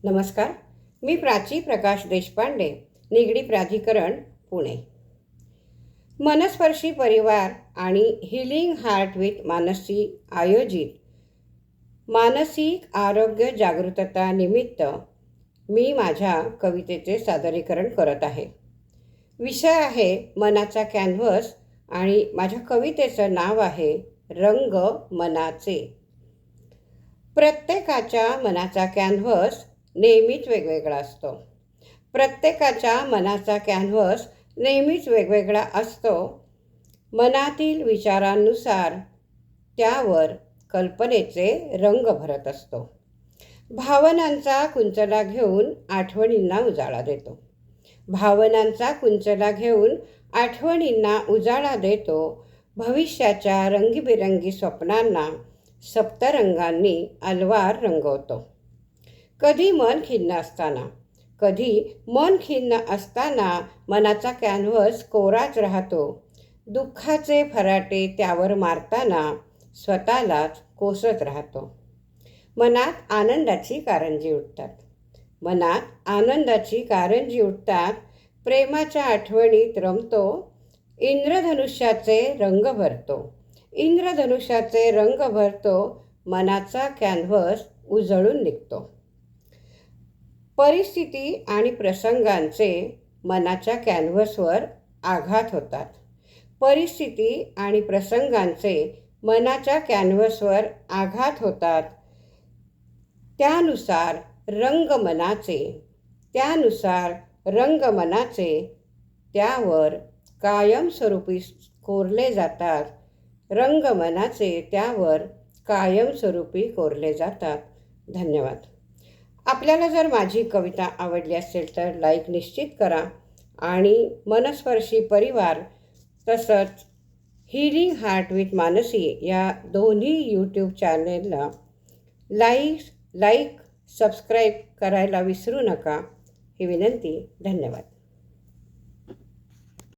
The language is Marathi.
नमस्कार. मी प्राची प्रकाश देशपांडे, निगडी प्राधिकरण, पुणे. मनस्पर्शी परिवार आणि हिलिंग हार्ट विथ मानसी आयोजित मानसिक आरोग्य जागृतता निमित्त मी माझ्या कवितेचे सादरीकरण करत आहे. विषय आहे मनाचा कॅनव्हस आणि माझ्या कवितेचं नाव आहे रंग मनाचे. प्रत्येकाच्या मनाचा कॅनव्हस नेहमीच वेगवेगळा असतो. प्रत्येकाच्या मनाचा कॅनव्हस नेहमीच वेगवेगळा असतो. मनातील विचारांनुसार त्यावर कल्पनेचे रंग भरत असतो. भावनांचा कुंचला घेऊन आठवणींना उजाळा देतो. भावनांचा कुंचला घेऊन आठवणींना उजाळा देतो. भविष्याच्या रंगीबेरंगी स्वप्नांना सप्तरंगांनी अलवार रंगवतो. कधी मन खिन्न असताना मनाचा कॅनव्हस कोराच राहतो. दुःखाचे फराटे त्यावर मारताना स्वतःलाच कोसत राहतो. मनात आनंदाची कारंजी उठतात. प्रेमाच्या आठवणीत रमतो. इंद्रधनुष्याचे रंग भरतो. मनाचा कॅनव्हस उजळून निघतो. परिस्थिती आणि प्रसंगांचे मनाच्या कॅनव्हसवर आघात होतात. त्यानुसार रंग मनाचे त्यावर कायमस्वरूपी कोरले जातात. धन्यवाद. आपल्याला जर माझी कविता आवडली असेल तर लाईक निश्चित करा आणि मनस्पर्शी परिवार तसंच हिलिंग हार्ट विथ मानसी या दोन्ही यूट्यूब चॅनेलला लाईक सबस्क्राईब करायला विसरू नका ही विनंती. धन्यवाद.